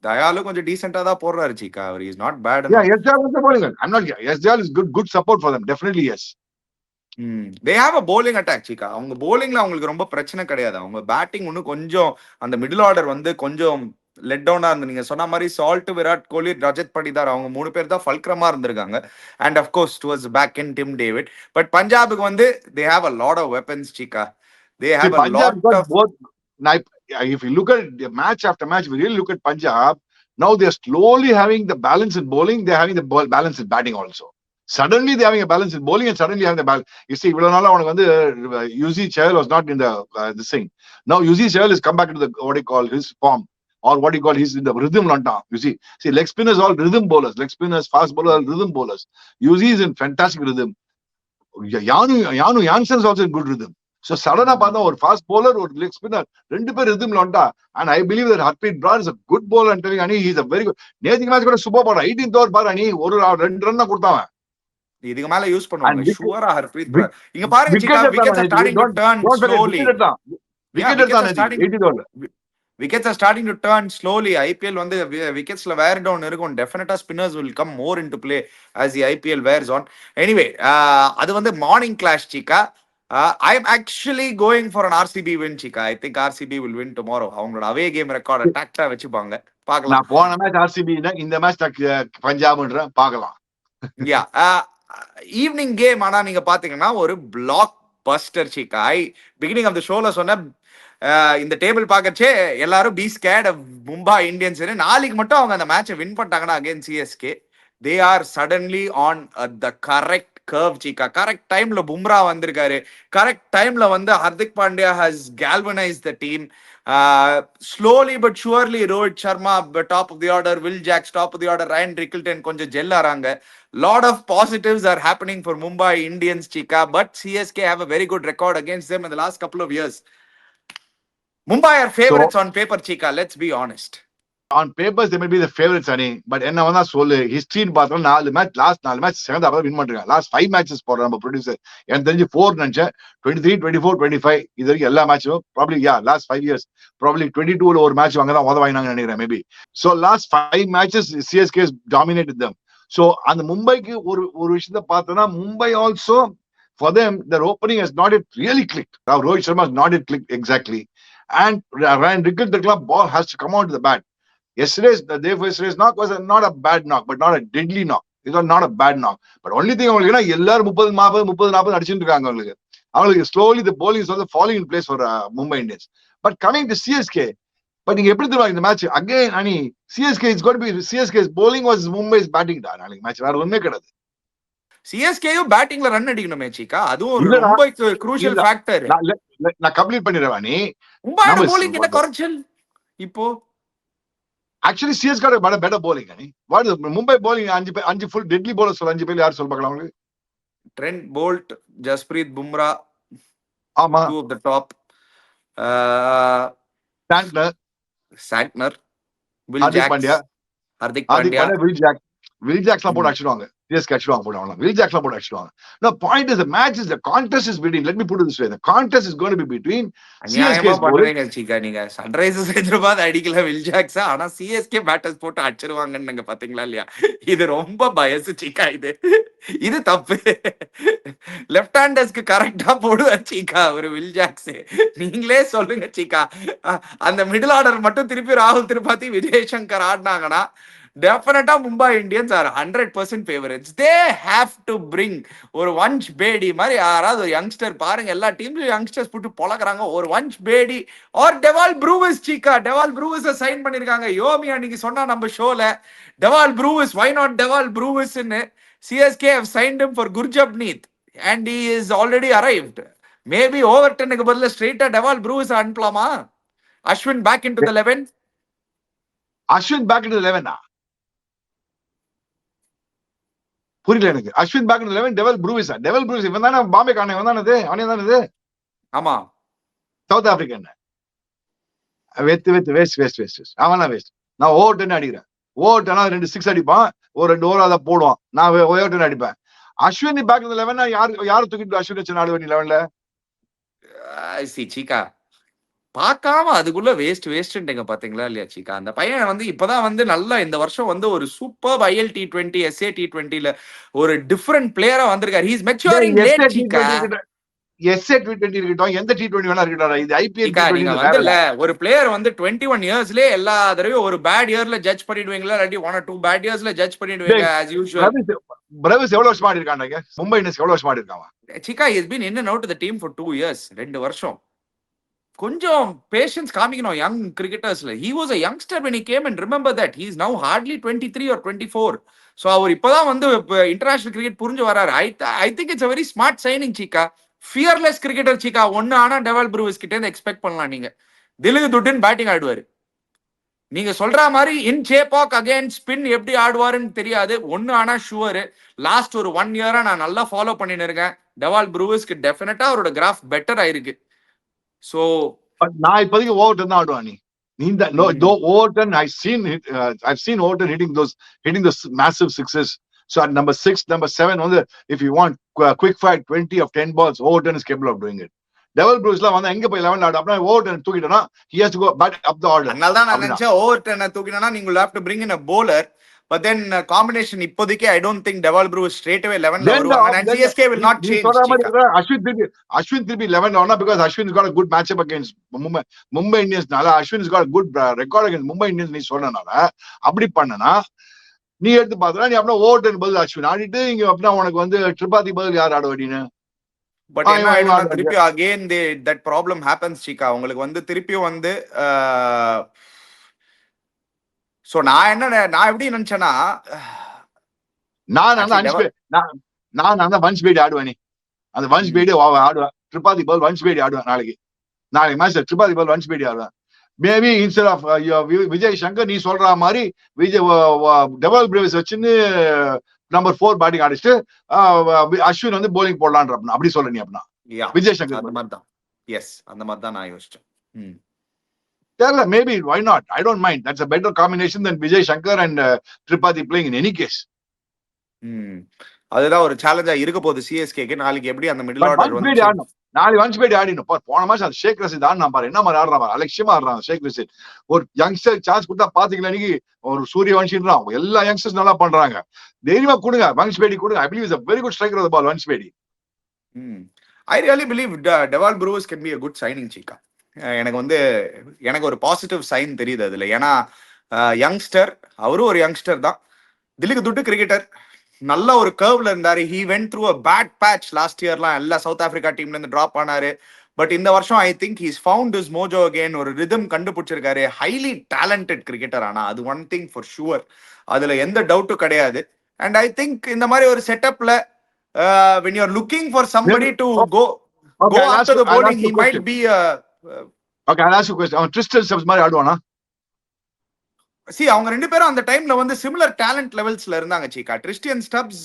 தயாலு கொஞ்சம் டீசென்ட்டா தான் போடுறாரு சீக்கா. அவர் is not bad. Yeah, SJL is bowling. I'm not. SJL is good support for them. Definitely yes. They have a bowling attack சீக்கா. அவங்க bowlingல அவங்களுக்கு ரொம்ப பிரச்சனை கிடையாது. அவங்க பேட்டிங் இன்னும் கொஞ்சம் அந்த மிடில் ஆர்டர் வந்து கொஞ்சம் லெட் டவுனா இருந்து நீங்க சொன்ன மாதிரி சால்ட் விராட் கோலி ரஜத் படிதார் அவங்க 3 பேர் தான் ஃபல்க்ரமா இருந்திருக்காங்க. And of course towards back in Tim David. But பஞ்சாபுக்கு வந்து they have a lot of weapons சீக்கா. They have a lot of both. Now, if you look at the match after match, we really look at Punjab. Now they are slowly having the balance in bowling. They are having the balance in batting also. Suddenly they are having a balance in bowling and suddenly having the balance. You see, Yuzi Chahal was not in the thing. Now Yuzi Chahal has come back into the what you call his form. Or what you call he's in the rhythm lanta. You see leg spinners all rhythm bowlers, leg spinners, fast bowlers all rhythm bowlers. Yuzi is in fantastic rhythm. Yanu Jansen is also in good rhythm. So suddenly பார்த்தா ஒரு fast bowler ஒரு leg spinner 2 பேர் rhythm lanta. And I believe that Harpreet Brar is a good bowler and telling Ani he's a very good. நேத்திக்கு match கூட super போடா 18th over பாரு Ani ஒரு 2 run தான் கொடுத்தாங்க. இதுக்கு மேல யூஸ் பண்ணுவாங்க ஷூரா ஹர்ப்ரீத் Brar. இங்க பாருங்க சீக்கா wickets are starting to turn slowly. Wicket தான் 18th over. Wickets are starting to turn slowly. IPL வந்து wicketsல wear down இருக்கும். Definitely spinners will come more into play as the IPL wears on. Anyway, அது வந்து morning clash Chika. I am actually going for an RCB win Chika. I think RCB will win tomorrow. அவங்களோட away game record அட்டாக்டா வெச்சுப்பாங்க. பார்க்கலாம். நான் போன match RCB இந்த match பஞ்சாப்ன்ற பார்க்கலாம். Yeah. Evening game ஆனா நீங்க பாத்தீங்கன்னா ஒரு blockbuster Chika. Beginning of the ஷோல சொன்ன இந்த டேபிள் பார்க்கச்சே எல்லாரும் பி ஸ்கேட் மும்பை இந்தியன்ஸ். நாளைக்கு மட்டும் அவங்க அந்த மேட்சை வின் பண்ணிட்டாங்கன்னா again CSK they are suddenly on the correct curve Cheeka. Correct டைம்ல பும்ரா வந்திருக்காரு. கரெக்ட் டைம்ல வந்து Hardik Pandya has galvanized the team. Slowly but surely Rohit Sharma top of the order, Will Jacks top of the order, Ryan Rickelton கொஞ்சம் gel ஆறாங்க. Lot of positives are happening for Mumbai Indians Chika, but CSK have a very good record against them in the last couple of years. Mumbai are favorites on paper Chika, let's be honest. On papers they may be the favorites Ani, but என்ன வந்தா சொல்லு history ன்னு பார்த்தா 4 match last 4 match second ஹாஃப்ல win பண்ணிருக்காங்க. Last 5 matches போற நம்ம producer எனக்கு தெரிஞ்சு 4 நினைச்சேன். 23 24 25 இது வரைக்கும் எல்லா மேட்சும் probably last 5 years probably 22ல ஒரு மேட்ச் வாங்க தான் உதவாயினாங்கன்னு நினைக்கிறேன் maybe. So last 5 matches CSK has dominated them. So அந்த மும்பைக்கு ஒரு விஷயத்தை பார்த்தோம்னா Mumbai also for them their opening has not yet really clicked. Now Rohit Sharma has not yet clicked exactly. and Ryan Rickelton ball has to come out to the bat. Yesterday's knock was not a bad knock, but not a deadly knock. It was not a bad knock. But only thing அவங்களுக்கு எல்லாரும் 30-40 அடிச்சுட்டு இருக்காங்க அவங்களுக்கு slowly the bowling is also falling in place for Mumbai Indians. But coming to CSK, but நீங்க எப்படி தெரியுமா இந்த match again ani CSK is going to be CSK's bowling was Mumbai's batting da நாளைக்கு மேட்ச் வேற ஒண்ணுமே கிடையாது. சிஎஸ்கேயும் பேட்டிங்ல run அடிக்கணுமே சீக்கா, அதுவும் ஒரு ரொம்ப குரூஷியல் ஃபேக்டர். நான் கம்ப்ளீட் பண்ணிடுவேன். நீ மும்பையோட bowling என்ன குறைச்சல் இப்போ? Actually, CS got a better bowling. What is Mumbai bowling? 5 full deadly bowlers. 5 பேர் யார் சொல்ல பார்க்கலாம் உங்களுக்கு? Trent Bolt, Jasprit Bumrah, ஆமா, 2 of the top. Santner, Will Jacks, Hardik Pandya, Will Jacks போட்டு அடிச்சிடுவாங்க. CSK அடிச்சிடுவாங்க போடுவாங்க. Will Jacks போட்டு அடிச்சிடுவாங்க. The point is the match is the contest is between, let me put it this way, the contest is going to be between CSK பண்றீங்க சீக்கா. நீங்க Sunrisers Hyderabad அடிக்கல Will Jacks, ஆனா CSK batters போட்டு அடிச்சிடுவாங்கன்னு பாத்தீங்களா இல்லையா? இது ரொம்ப பயசு சீக்கா. இது தப்பு. லெஃப்ட் ஹேண்டர்ஸ்க்கு கரெக்டா போடுவார் சீக்கா ஒரு Will Jacks. நீங்களே சொல்லுங்க சீக்கா, அந்த மிடில் ஆர்டர் மட்டும் திருப்பி ராகுல் திரிபாதி, விஜய் சங்கர் ஆடினாங்கன்னா டெஃபினட்டா Mumbai Indians are 100% favourites. They have to bring ஒரு வன்ஷ் பேடி மாதிரி யாராவது ஒரு யங்ஸ்டர் பாருங்க. எல்லா டீம்லயும் யங்ஸ்டர்ஸ் போட்டு பொழக்கிறாங்க. ஒரு Vansh Bedi or Dewald Brevis Cheeka. Dewald ப்ரூவிஸை சைன் பண்ணிருக்காங்க. யோமி அன்னைக்கு சொன்னா நம்ம ஷோல Dewald Brevis, why not Dewald ப்ரூவிஸ்ன்னு. CSK have signed him for Gurjapneet and he is already arrived. Maybe Overtonக்கு பதிலா ஸ்ட்ரைட்டா டெவால் ப்ரூவிஸ் அனுப்பலாமா? Ashwin back into the 11. Ashwin back into the 11. புரியல எனக்கு. அஸ்வின் பேக் இன் 11, டெவல் ப்ரூவிஸ் இவன் தானே பாம்பே காண, இவன் தானே அவனே தானே. ஆமா, சவுத் ஆப்பிரிக்கன். வேஸ்ட் அவனா வேஸ்ட். நான் ஓவர் அடிக்கிறேன். ஓவர் 2 6 அடிப்பான், ஒரு 2 ஓவர் அதை போடுவான். நான் ஓவர் அடிப்பேன். அஸ்வின் பேக் இன் 11 யாரு தூக்கிட்டு அஸ்வின் வச்சு நாடு 11ல சீக்கா பார்க்காம அதுக்குள்ள வேஸ்ட்ங்க பாத்தீங்களா இல்லையா சீக்கா? அந்த பையன் இப்பதான் நல்லா இந்த வருஷம் ஒரு சூப்பர் IL T20 SA T20ல ஒரு டிஃபரெண்ட் பிளேயரா வந்திருக்காரு. He is maturing late Cheeka. SA T20 இருக்கட்டும், எந்த T20 வேணா இருக்கட்டும், இது IPL நீங்க ஒரு பிளேயர் 21 இயர்ஸ்லயே எல்லா தடவையும் ஒரு பேட் இயர்ல ஜட்ஜ் பண்ணிடுவீங்களா, இல்லாட்டி 1 or 2 பேட் இயர்ஸ்ல ஜட்ஜ் பண்ணிடுவீங்க as usual. பிரவிஸ் எவ்வளவு வருஷம் ஆடி இருக்காங்க? மும்பை இந்தியன்ஸ் எவ்வளவு வருஷம் ஆடி இருக்காங்க? சீக்கா he has been in and out of the team for 2 years, 2 வருஷம். கொஞ்சம் பேஷன்ஸ் காமிக்கணும் young கிரிக்கெட்டர்ஸ்ல. he was a youngster when he came, and remember that he is now hardly 23 or 24. so அவர் இப்பதான் இன்டர்நேஷனல் கிரிக்கெட் புரிஞ்சு வராரு. I think it's a very smart signing Cheeka. Fearless cricketer Cheeka. ஒன்னு ஆனா Dewald Brevis கிட்ட இருந்து expect பண்ணலாம். நீங்க திலுகு துட்டின் batting ஆடுவாரு. நீங்க சொல்ற மாதிரி இன் சேபாக் அகைன் ஸ்பின் எப்படி ஆடுவாருன்னு தெரியாது. ஒன்னு ஆனா ஷுவர். லாஸ்ட் ஒரு 1 இயரா நான் நல்லா ஃபாலோ பண்ணிட்டு இருக்கேன். டெவால் ப்ரூவிஸ்க்கு டெஃபினட்டா அவரோட கிராஃப் பெட்டர் ஆயிருக்கு. So நான் இப்போதைக்கு ஓவர்டன் தான் ஆடுவான். நீ Overton I've seen Overton hitting those massive sixes. So at number 6, number 7 if you want quick fire 20 of 10 balls, Overton is capable of doing it. டெவல் ப்ரூவிஸ்லாம் எங்க போய் 11 ஆடு அப்படின்னா Overton தூக்கிட்டனா he has to go back up the order. அதனால தான் நான் நினைச்சேன் ஓவர்டனை தூக்கிட்டனா நீங்க will have to bring in a bowler. But then combination இப்போதைக்கு I don't think Deval Brew straight away 11ல வருவாங்க, and CSK will not change. Ashwin will be 11 or not, because Ashwin has got a good matchup against Mumbai Indians. Ashwin has got a good record against Mumbai Indians. நீ சொன்னனால அப்படி பண்ணனா நீ எடுத்து பார்த்தா நீ அப்படியே ஓவர்டன் பதில் அஸ்வின் ஆடிட்டு இங்க அப்படின்னா உனக்கு திரிபாதி பதில் யார் ஆடுவீன்னு. But என்ன ஆயிடும்னா திருப்பி again that problem happens சீக்கா. உங்களுக்கு திருப்பியும் சோ நான் எப்படி நினைச்சேன்னா நான் அந்த வன்ஷ் பேடி ஆடுவேன். அந்த வன்ஷ் பேடி ஆடுவேன். திரிபாதி பால் வன்ஷ் பேடி ஆடுவேன். நாளைக்கு மேட்ச்ல திரிபாதி பால் வன்ஷ் பேடி ஆடுவேன். Maybe instead of Vijay Shankar நீ சொல்ற மாதிரி டெவல் பிரேவிஸ் வச்சுன்னு நம்பர் 4 பேட்டிங் ஆடிச்சுட்டு அஸ்வின் போலிங் போடலான்ற அப்படி சொல்ற நீ அப்படின்னா விஜய் சங்கர் அந்த மாதிரி தான். எஸ், அந்த மாதிரி தான் நான் யோசிச்சேன். Maybe, why not? I don't mind. That's a better combination than Vijay Shankar and Tripathi playing in any case. அதுதான் ஒரு சேலஞ்சா இருக்க போகுது சிஎஸ்கேக்கு. நாளைக்கு எப்படி அந்த மிடில் ஆர்டர் நாளைக்கு வன்ஷ் பேடி ஆடினோம். போன மாசம் அந்த ஷேக் ரஷீத் ஆடினா பாரு, என்ன மாதிரி ஆடுறான், அலட்சியமா ஆடுறான் ஷேக் ரஷீத். ஒரு யங்ஸ்டர் சான்ஸ் கொடுத்தா பாத்தீங்களா, இன்னைக்கு ஒரு சூரிய வன்ஷின்றான். எல்லா யங்ஸ்டர்ஸ் நல்லா பண்றாங்க. தைரியமா கொடுங்க, வன்ஷ் பேடி கொடுங்க. I believe is a very good striker of the ball, Vansh Bedi. I really believe Deval Brewers can be a good signing, Chika. எனக்கு ஒரு பாசிட்டிவ் சைன் தெரியுது அதுல. ஏன்னா யங்ஸ்டர், அவரும் ஒரு யங்ஸ்டர் தான், தில்லிக்கு துட்டு கிரிக்கெட்டர், நல்ல ஒரு கர்வ்ல இருந்தாரு. He went through a bad patch last இயர்லாம், எல்லா சவுத் ஆப்பிரிக்கா டீம்ல இருந்து டிராப் ஆனாரு. பட் இந்த வருஷம் I think he's found his mojo again, ஒரு ரிதம் கண்டுபிடிச்சிருக்காரு. Highly talented cricketer. ஆனா அது ஒன் திங் ஃபார் ஷுவர், அதுல எந்த டவுட்டும் கிடையாது. அண்ட் ஐ திங்க் இந்த மாதிரி ஒரு செட்டப்ல when you're looking for somebody to go after the bowling, he might be Okay, I'll ask you a question. அவன் Tristan Stubbs மாதிரி ஆடுவானா? see, அவங்க ரெண்டு பேரும் அந்த டைம்ல வந்து சிமிலர் டேலண்ட் லெவல்ஸ்ல இருந்தாங்க Cheeka. Tristan Stubbs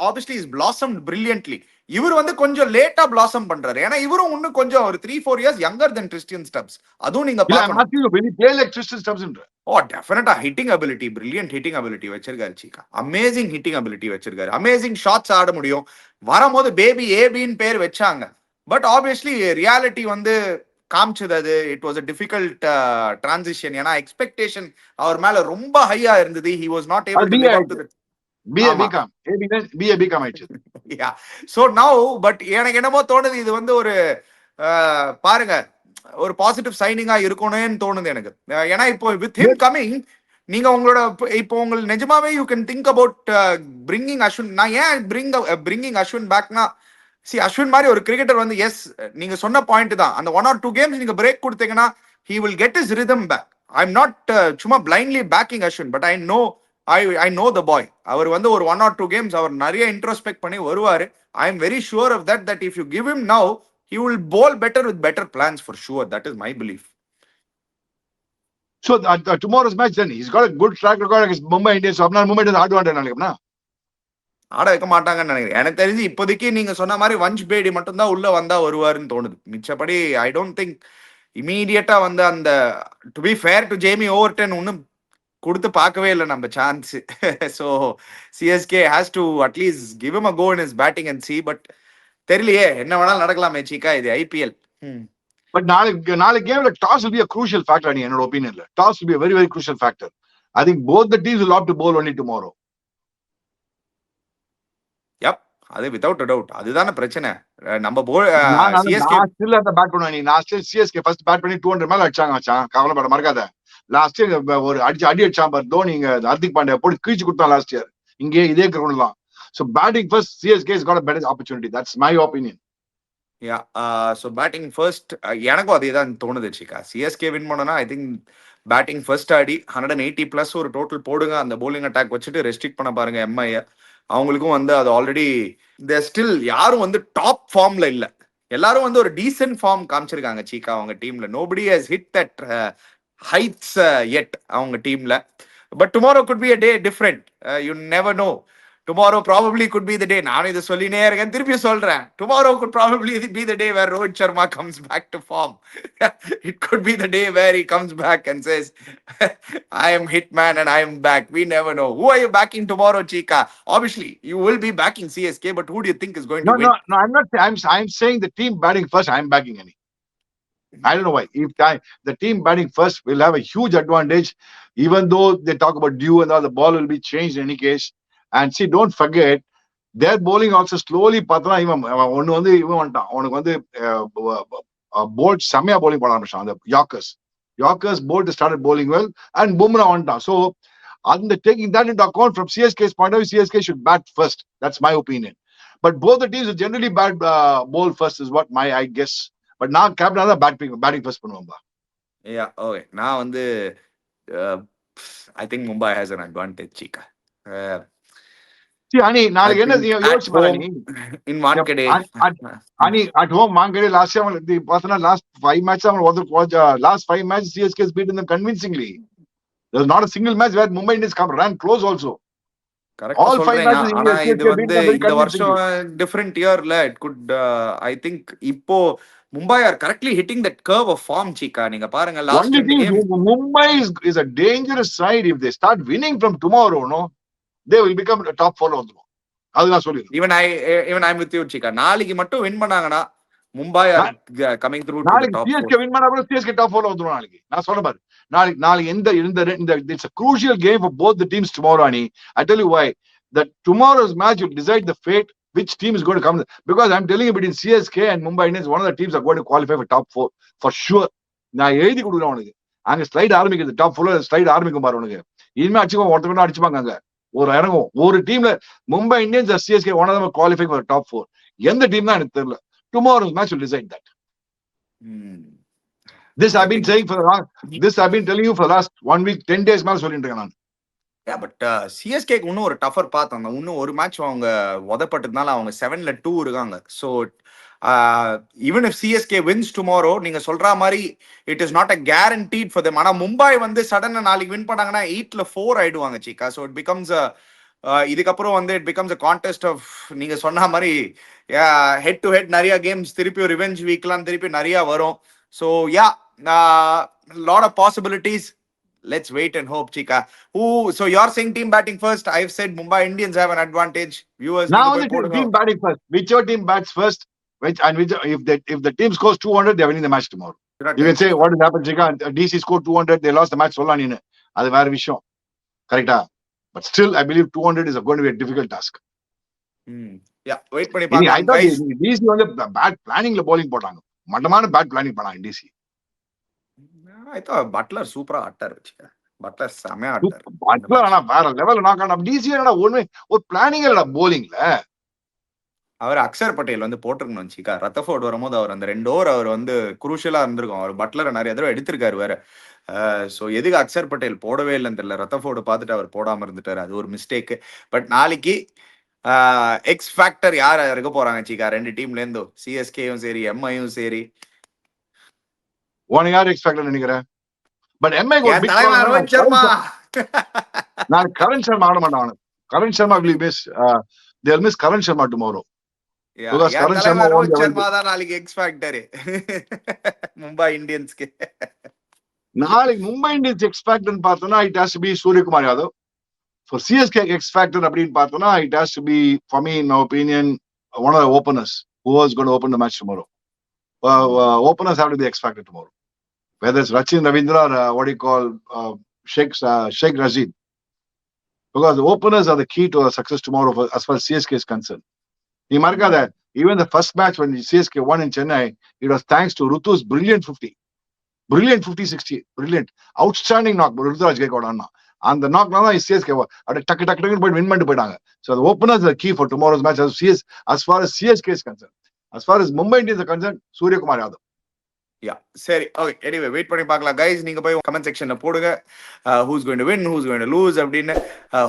obviously is blossomed brilliantly. இவர் வந்து கொஞ்சம் லேட்டா blossom பண்றாரு. ஏன்னா இவரும் இன்னும் கொஞ்சம் ஒரு 3-4 years younger than ட்ரிஸ்டியன் ஸ்டப்ஸ். அதுவும் நீங்க இல்ல, I'm பார்க்கணும். asking you, will he play like Tristan Stubbs ன்ற? ஓ டெஃபினட்டா hitting ability, brilliant hitting ability வச்சிருக்காரு சீக்கா. அமேசிங் ஹிட்டிங் அபிலிட்டி வச்சிருக்காரு. அமேசிங் ஷாட்ஸ் ஆட முடியும். வரும்போது பேபி ஏபின்னு பேர் வச்சாங்க. பட் ஆப்வியஸ்லி ரியாலிட்டி வந்து காமிச்சது அது. It was a difficult transition. ஏன்னா எக்ஸ்பெக்டேஷன் அவர் மேல ரொம்ப ஹையா இருந்தது. He was not able to live up to BA ஆமா. BCom. BA BCom ஆயிடுச்சு. யா சோ நவ் பட் எனக்கு என்னமோ தோணுது இது வந்து ஒரு பாருங்க ஒரு பாசிட்டிவ் சைனிங்கா இருக்கணும்னு தோணுது எனக்கு. ஏன்னா இப்போ வித் ஹிம் கமிங், நீங்க உங்களோட இப்போ உங்களுக்கு நிஜமாவே you can think about bringing Ashwin. நான் ஏன் பிரிங்கிங் அஸ்வின் பேக்னா, சி அஸ்வின் மாதிரி ஒரு கிரிக்கெட்டர் வந்து எஸ் நீங்க சொன்ன பாயிண்ட் தான், அந்த 1 or 2 games நீங்க பிரேக் கொடுத்தீங்கன்னா he will get his rhythm back. I'm not சும்மா blindly backing Ashwin, but I know the boy. அவர் வந்து ஒரு 1 or 2 games அவர் நிறைய இன்ட்ரோஸ்பெக்ட் பண்ணி வருவாரு. I am very sure of that if you give him now, he will bowl better with better plans for sure. That is my belief. So tomorrow's match then, he's got a good track record against Mumbai Indians. So apna Mumbai Indians ஆடுவாங்க நினைக்கிறேன். ஆட வைக்க மாட்டாங்கன்னு நினைக்கிறேன். எனக்கு தெரிஞ்சு இப்போதைக்கு நீங்க சொன்ன மாதிரி வஞ்ச் பேடி மட்டும் தான் உள்ள வந்தா வருவாருன்னு தோணுது. மிச்சப்படி ஐ டோன்ட் திங்க் இமீடியட்டா வந்து அந்த to be fair to Jamie Overton ஒன்னும் கொடுத்து பார்க்கவே இல்லை நம்ம chance. So CSK has to at least give him a go in his batting and see. பட் தெரியலையே, என்ன வேணாலும் நடக்கலாமே சீக்கா, இது ஐபிஎல். பட் நாளைக்கு கேம்ல toss will be a crucial factor நீ என்னோட ஒபினியன்ல. Toss will be a very very crucial factor. I think both the teams will have to bowl only tomorrow. Yup, அது வித்வுட் அ டவுட். அதுதானே பிரச்சனை. நம்ம CSK still அந்த bad பண்ணுவாங்க. நான் ஸ்டில் சிஎஸ்கே ஃபர்ஸ்ட் பேட் பண்ணி 200 மேல அடிச்சாங்க மச்சான். கவலைப்பட மறக்காத. லாஸ்ட் இயர் ஒரு அடி அடிச்சான் பார் தோனி, இங்க ஹர்திக் பாண்டியா போட்டு கீழ்ச்சி கொடுத்தான் லாஸ்ட் இயர். இங்கே இதே கிரவுண்ட் தான். So batting first, CSK has got a better opportunity. That's my opinion. Yeah so batting first எனக்கும் அதே தான் தோணுது சிக்கா. சிஎஸ்கே வின் பண்ணனா ஐ திங்க் பேட்டிங் ஃபர்ஸ்ட் ஆடி 180+ ஒரு டோட்டல் போடுங்க. அந்த போலிங் அட்டாக் வச்சுட்டு ரெஸ்ட்ரிக்ட் பண்ண பாருங்க எம்ஐயை. அவங்களுக்கும் வந்து அது ஆல்ரெடி ஸ்டில் யாரும் வந்து டாப் ஃபார்ம்ல இல்ல. எல்லாரும் வந்து ஒரு டீசென்ட் ஃபார்ம் காமிச்சிருக்காங்க சீக்கா அவங்க டீம்ல. Nobody has hit that heights yet அவங்க டீம்ல. But tomorrow could be a day different. You never know. Tomorrow probably could be the day. நான் இது சொல்லினே இருக்கேன், திருப்பி சொல்றேன். Tomorrow could probably be the day where Rohit Sharma comes back to form. It could be the day where he comes back and says, I am Hitman and I am back. We never know. Who are you backing tomorrow, Chika? Obviously, you will be backing CSK, but who do you think is going to win? No, I'm not. I'm saying the team batting first. I'm backing any. I don't know why. If the team batting first will have a huge advantage, even though they talk about dew and all, the ball will be changed in any case. And see, don't forget, their bowling also slowly பார்த்தா இவன் ஒன்னு வந்து இவன் வந்துட்டான். அவனுக்கு வந்து bolt செம்மையா bowling போட ஆரம்பிச்சான். அந்த yorkers Boult started bowling well and Bumrah வந்துட்டான். So and taking that into account from CSK's point of view, CSK should bat first. That's my opinion. But both the teams generally bat bowl first is what I guess. But now captain தான் batting first பண்ணுவாங்க. Yeah, okay. நான் வந்து I think Mumbai has an advantage, Chika. அனி நாளைக்கு என்ன யோசிச்சு பாரு. In Wankhede any at home Wankhede last time பார்த்தா last 5 matches last 5 matches CSK has beaten them convincingly. There's not a single match where Mumbai Indians come ran close also. கரெக்ட்டா சொல்றீங்க. ஆனா இது வந்து இந்த வருஷம் டிஃபரண்ட் இயர்ல இட் குட் ஐ திங்க் இப்போ Mumbai are correctly hitting that curve of form, Chika. நீங்க பாருங்க last Mumbai is a dangerous side. If they start winning from tomorrow, no, they will become a top 4 வந்துரும். அது நான் சொல்லிறேன். even I'm with you, Chika. நாளைக்கு மட்டும் win பண்ணாங்கனா Mumbai are coming through to the top 4. CSK win பண்ணா கூட CSK top 4 வந்துரும் நாளைக்கு. நான் சொல்றேன் பாரு. நாளைக்கு இந்த it's a crucial game for both the teams tomorrow, Ani. I tell you why. That tomorrow's match will decide the fate which team is going to come, because I'm telling you, between CSK and Mumbai Indians, one of the teams are going to qualify for top 4 for sure. நான் எழுதி கொடுக்குறேன் உனக்கு. அங்க slide ஆரம்பிக்குது, top 4 slide ஆரம்பிக்கும் பாரு உனக்கு. இனிமே அடிச்சுக்கோ, ஒருத்தர் அடிச்சுப்பாங்க அங்க. ஒரு இறங்கும் ஒரு டீம்ல. Mumbai Indians CSK one of them qualify for top 4. எந்த டீம் தான் எனக்கு தெரியல. Tomorrow's match will decide that. This I've been saying for the last, this I've been telling you for the last 1 week, 10 days மேல சொல்லிட்டு இருக்கேன் நான். But சிஎஸ்கேக்கு இன்னும் ஒரு டஃபர் பார்த்தோம். இன்னும் ஒரு மேட்ச் அவங்க உதப்பட்டதுனால அவங்க 7-2 இருக்காங்க. So even if CSK wins tomorrow, நீங்க சொல்ற மாதிரி it is not a guaranteed for them. ஆனா மும்பை வந்து சடனா நாளைக்கு வின் பண்ணாங்கன்னா 8-4 ஆயிடுவாங்க சீக்கா. ஸோ இட் பிகம்ஸ் இதுக்கப்புறம் வந்து it becomes a contest of, நீங்க சொன்ன மாதிரி ஹெட் டு ஹெட் நிறைய கேம்ஸ், திருப்பி ஒரு ரிவெஞ்ச் வீக்லாம் திருப்பி நிறைய வரும். So yeah, lot of possibilities. Let's wait and hope, Chika. So you're saying team batting first. I've said Mumbai Indians have an advantage. Viewers, Now the team batting first. Whichever team bats first, if the team scores 200, they're winning the match tomorrow. You can say what has happened, Chika. DC scored 200, they lost the match. Solani, அது வேற விஷயம், கரெக்டா? But still, I believe 200 is going to be a difficult task. Yeah, wait பண்ணி பார்க்கலாம் guys. DC வந்து bad பிளானிங்ல bowling போட்டாங்க. மட்டமான bad planning பண்ணாங்க DC. I thought Butler சூப்பரா ஆட்டார் வச்சுக்க. Butler செமையா ஆட்டார். Butler ஆனா வேற லெவல்ல நாக் ஆனா DC என்னடா ஒண்ணு ஒரு பிளானிங் இல்லடா bowlingல. அவர் அக்ஷர் பட்டேல் வந்து போட்டிருக்கணும் சீக்கா. ரத்தஃபோர்ட் வரும்போது அவர் அந்த 2 ஓவர் அவர் வந்து குரூஷியலா இருந்திருக்கும். அவர் பட்லரை நிறைய தடவை எடுத்திருக்காரு வேற. ஸோ எதுக்கு அக்ஷர் பட்டேல் போடவே இல்லைன்னு தெரியல. ரத்தஃபோர்டு பார்த்துட்டு அவர் போடாம இருந்துட்டாரு, அது ஒரு மிஸ்டேக். பட் நாளைக்கு எக்ஸ் ஃபேக்டர் யார் இருக்க போறாங்க சீக்கா? 2 டீம்ல இருந்தும், சிஎஸ்கேயும் சரி எம்ஐயும் சரி. உனக்கு யார் எக்ஸ் ஃபேக்டர் நினைக்கிறேன்? But Mi Rohit Sharma. நான் கரண் சர்மா ஆட மாட்டான். Karan Sharma will miss, they'll miss Karan Sharma tomorrow. Rohit Sharma தான் நாளைக்கு எக்ஸ் ஃபேக்டர் மும்பை இந்தியன்ஸ்க்கு. நாளைக்கு மும்பை இந்தியன்ஸ் எக்ஸ் ஃபேக்டர் பார்த்தோம்னா it has to be Suryakumar Yadav. For CSK X factor அப்படின்னு பார்த்தோம்னா it has to be, for me in my opinion, one of the openers who is going to open the match tomorrow. Openers have to be X factor tomorrow. Whether it's Rachin Ravindra or what do you call Sheikh Rashid. Because the openers are the key to success tomorrow as far as CSK is concerned. You mark that even the first match when CSK won in Chennai, it was thanks to Rutu's brilliant 50. Brilliant 50-60. Brilliant. Outstanding knock. Ruturaj Gaikwad anna. And the knock now is CSK. At tuck point win பண்ணிட்டு போயிட்டாங்க. So the openers are key for tomorrow's match as far as CSK is concerned. As far as Mumbai Indians are concerned, Suryakumar Yadav. Yeah, சரி, okay. Anyway wait பண்ணி பார்க்கலாம் guys. நீங்க போய் comment செக்ஷன்ல போடுங்க who's going to win, who's going to lose அப்படின்னு,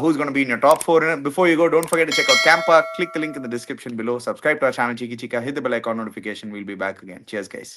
who's going to be in your top 4. Before you go, don't forget to check out Campa. Click the link in the description below. Subscribe to our channel Chiki Chika. Hit the bell icon notification. We'll be back again. Cheers guys.